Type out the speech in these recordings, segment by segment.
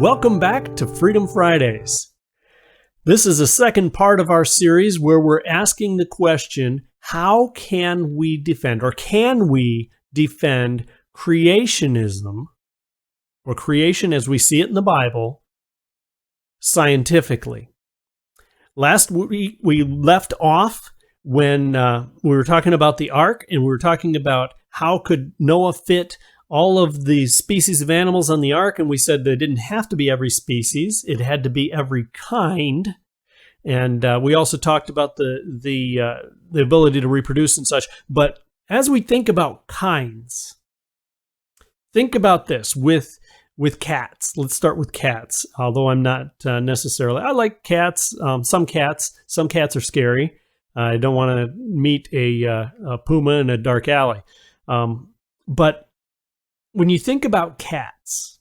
Welcome back to Freedom Fridays. This is the second part of our series where we're asking the question, how can we defend creationism, or creation as we see it in the Bible, scientifically? Last week we left off when we were talking about the ark, and we were talking about how could Noah fit all of the species of animals on the ark, and we said that it didn't have to be every species, it had to be every kind. And we also talked about the ability to reproduce and such. But as we think about kinds, think about this with cats. Let's start with cats, although I'm not necessarily. I like cats. Some cats are scary. I don't want to meet a puma in a dark alley. But when you think about cats,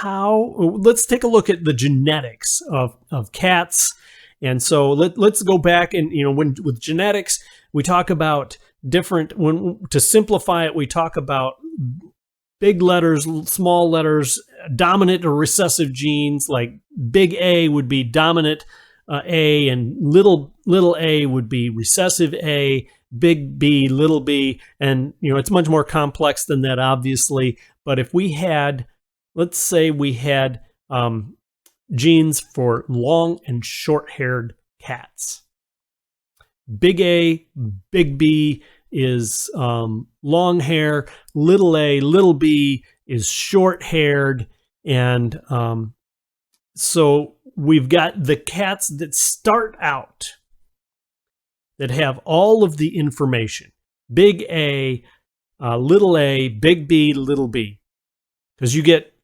let's take a look at the genetics of cats. And so let's go back and, with genetics, we talk about to simplify it, we talk about big letters, small letters, dominant or recessive genes. Like big A would be dominant A, and little a would be recessive A, big B, little b. And, it's much more complex than that, obviously. But if we had, let's say we had genes for long and short-haired cats. Big A, big B is long hair. Little a, little b is short-haired. And so we've got the cats that start out that have all of the information. Big A, big B, little b. Because you get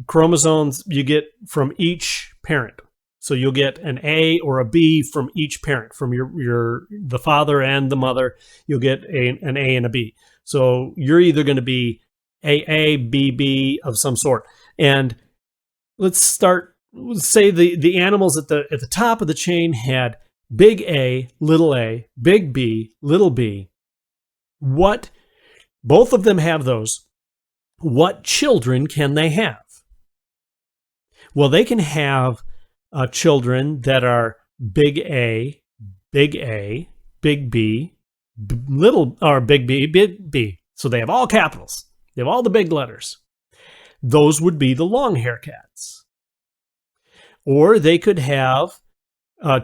chromosomes you get from each parent. So you'll get an A or a B from each parent, from the father and the mother. You'll get an A and a B. So you're either going to be AA, BB of some sort. And let's say the animals at the top of the chain had big A, big B, little b. Both of them have those. What children can they have? Well, they can have children that are big A, big B, big B, big B. So they have all capitals. They have all the big letters. Those would be the long hair cats. Or they could have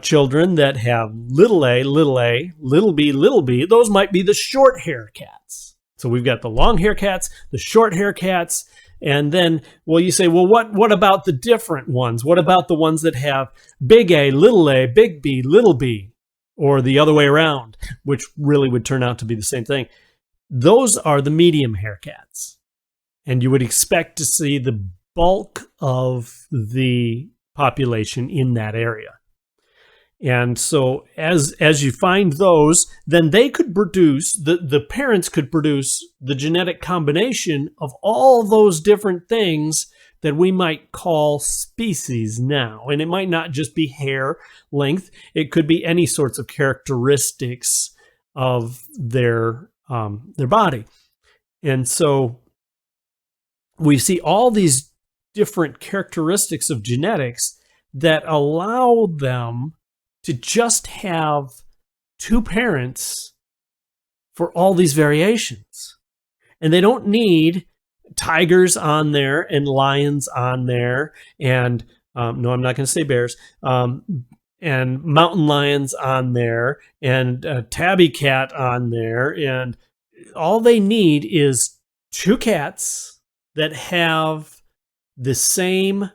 children that have little b. Those might be the short hair cats. So we've got the long hair cats, the short hair cats, and then, you say, what about the different ones? What about the ones that have big A, big B, little b, or the other way around, which really would turn out to be the same thing? Those are the medium hair cats. And you would expect to see the bulk of the population in that area. And so as you find those, then they could produce, the parents could produce the genetic combination of all those different things that we might call species now. And it might not just be hair length. It could be any sorts of characteristics of their body. And so we see all these different characteristics of genetics that allow them to just have two parents for all these variations. And they don't need tigers on there and lions on there and, no, I'm not going to say bears, and mountain lions on there and a tabby cat on there. And all they need is two cats that have the same,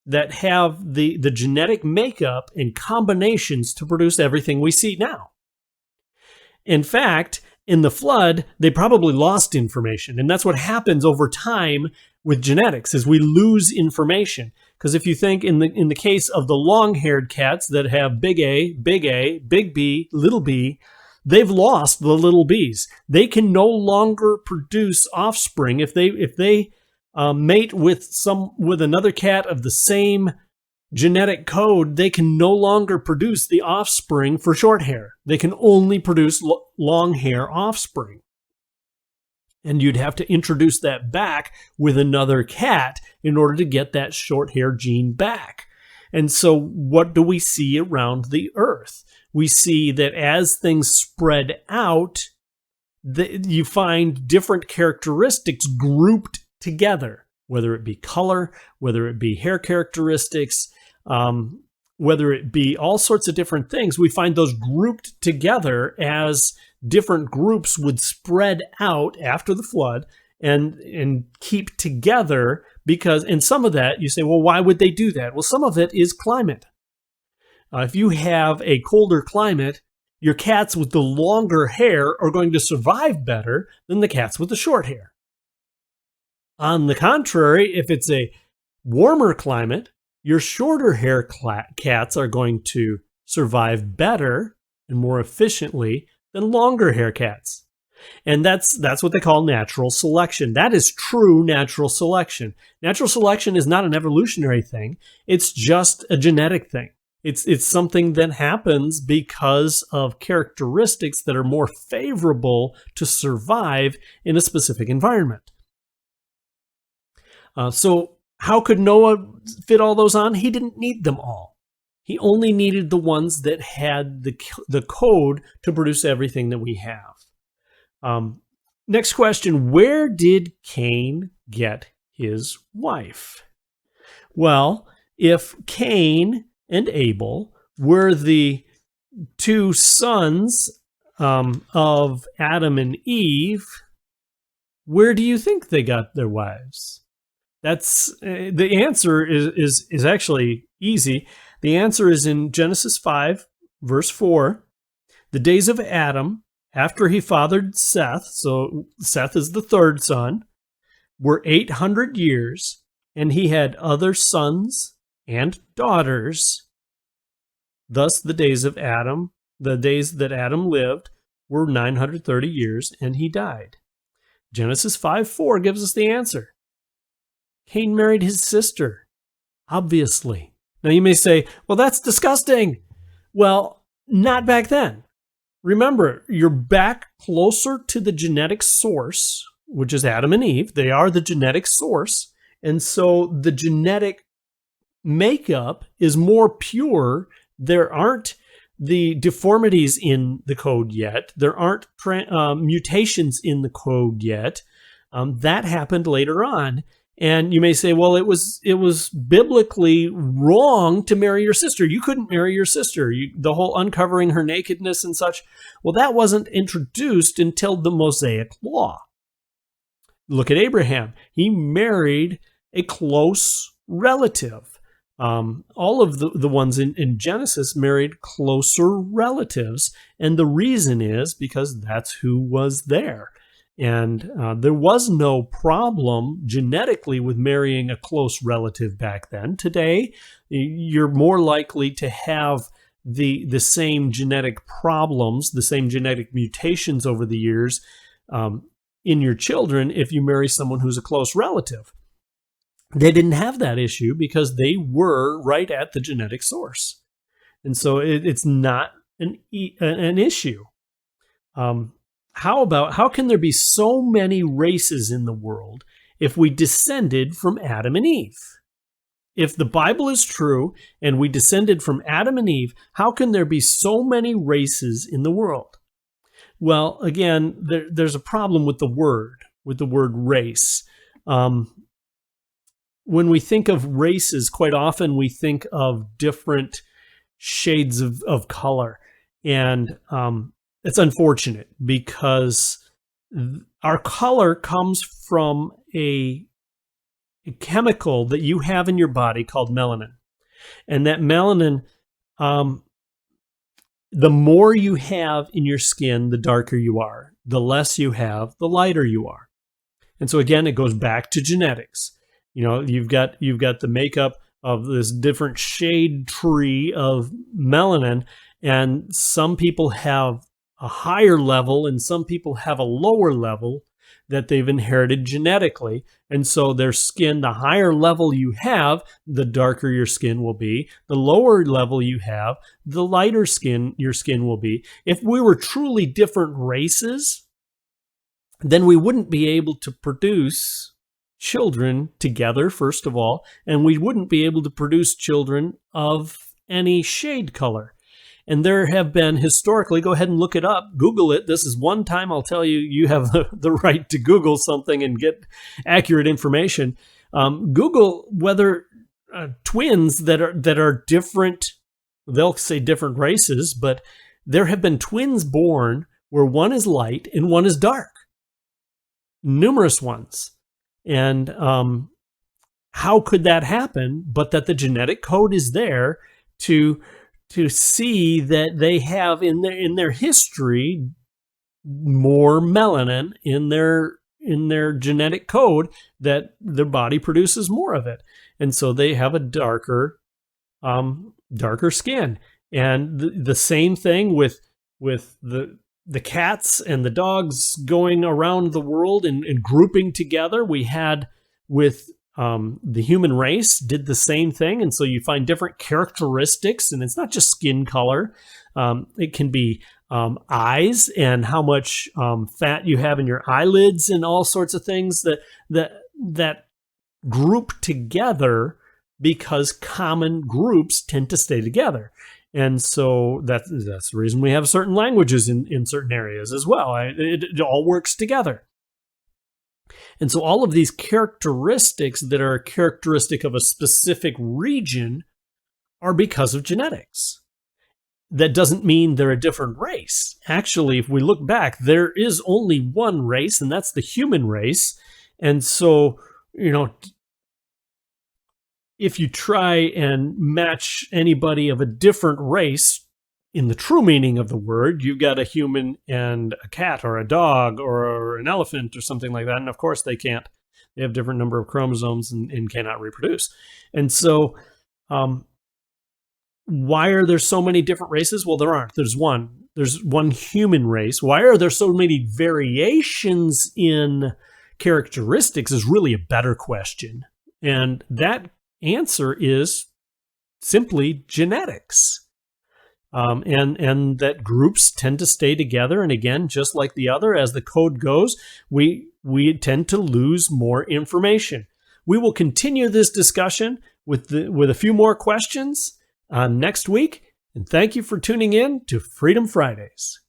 that have the genetic makeup and combinations to produce everything we see now. In fact, in the flood, they probably lost information. And that's what happens over time with genetics, is we lose information. Because if you think in the case of the long-haired cats that have big A, big B, little b, they've lost the little b's. They can no longer produce offspring. If they mate with another cat of the same genetic code, they can no longer produce the offspring for short hair. They can only produce long hair offspring. And you'd have to introduce that back with another cat in order to get that short hair gene back. And so what do we see around the earth? We see that as things spread out, you find different characteristics grouped together, whether it be color, whether it be hair characteristics, whether it be all sorts of different things. We find those grouped together as different groups would spread out after the flood and keep together, because in some of that you say, well, why would they do that? Well, some of it is climate. If you have a colder climate, your cats with the longer hair are going to survive better than the cats with the short hair. On the contrary, if it's a warmer climate, your shorter hair cats are going to survive better and more efficiently than longer hair cats. And that's what they call natural selection. That is true natural selection. Natural selection is not an evolutionary thing. It's just a genetic thing. It's something that happens because of characteristics that are more favorable to survive in a specific environment. So how could Noah fit all those on? He didn't need them all. He only needed the ones that had the code to produce everything that we have. Next question, where did Cain get his wife? Well, if Cain and Abel were the two sons of Adam and Eve, where do you think they got their wives? That's the answer is actually easy. The answer is in Genesis 5, verse 4. The days of Adam, after he fathered Seth, so Seth is the third son, were 800 years, and he had other sons and daughters. Thus the days of Adam, the days that Adam lived, were 930 years, and he died. Genesis 5:4 gives us the answer. Cain married his sister, obviously. Now you may say, well, that's disgusting. Well, not back then. Remember, you're back closer to the genetic source, which is Adam and Eve. They are the genetic source. And so the genetic makeup is more pure. There aren't the deformities in the code yet. There aren't mutations in the code yet. That happened later on. And you may say, well, it was biblically wrong to marry your sister. You couldn't marry your sister. The whole uncovering her nakedness and such. Well, that wasn't introduced until the Mosaic Law. Look at Abraham. He married a close relative. All of the ones in Genesis married closer relatives. And the reason is because that's who was there. And there was no problem genetically with marrying a close relative back then. Today, you're more likely to have the same genetic problems, the same genetic mutations over the years in your children if you marry someone who's a close relative. They didn't have that issue because they were right at the genetic source. And so it's not an issue. How can there be so many races in the world if we descended from Adam and Eve? If the Bible is true and we descended from Adam and Eve, how can there be so many races in the world? Well, again, there's a problem with the word race. When we think of races, quite often we think of different shades of color. And it's unfortunate because our color comes from a chemical that you have in your body called melanin. And that melanin, the more you have in your skin, the darker you are. The less you have, the lighter you are. And so again, it goes back to genetics. You know, you've got the makeup of this different shade tree of melanin, and some people have a higher level and some people have a lower level that they've inherited genetically. And so their skin, the higher level you have, the darker your skin will be. The lower level you have, the lighter your skin will be. If we were truly different races, then we wouldn't be able to produce children together, first of all, and we wouldn't be able to produce children of any shade color. And there have been historically, go ahead and look it up, Google it. This is one time I'll tell you, you have the right to Google something and get accurate information. Google whether twins that are different, they'll say different races, but there have been twins born where one is light and one is dark. Numerous ones. And how could that happen but that the genetic code is there to see that they have in their history more melanin in their genetic code, that their body produces more of it, and so they have a darker skin. And the same thing with the cats and the dogs going around the world and grouping together. We had with the human race did the same thing. And so you find different characteristics, and it's not just skin color. It can be eyes and how much fat you have in your eyelids and all sorts of things that group together because common groups tend to stay together. And so that's the reason we have certain languages in certain areas as well. It all works together. And so all of these characteristics that are characteristic of a specific region are because of genetics. That doesn't mean they're a different race. Actually, if we look back, there is only one race, and that's the human race. And so, if you try and match anybody of a different race, in the true meaning of the word, you've got a human and a cat or a dog or an elephant or something like that. And of course they can't. They have different number of chromosomes and cannot reproduce. And so why are there so many different races? Well, there aren't. There's one human race. Why are there so many variations in characteristics is really a better question. And that answer is simply genetics. And that groups tend to stay together. And again, just like the other, as the code goes, we tend to lose more information. We will continue this discussion with a few more questions next week. And thank you for tuning in to Freedom Fridays.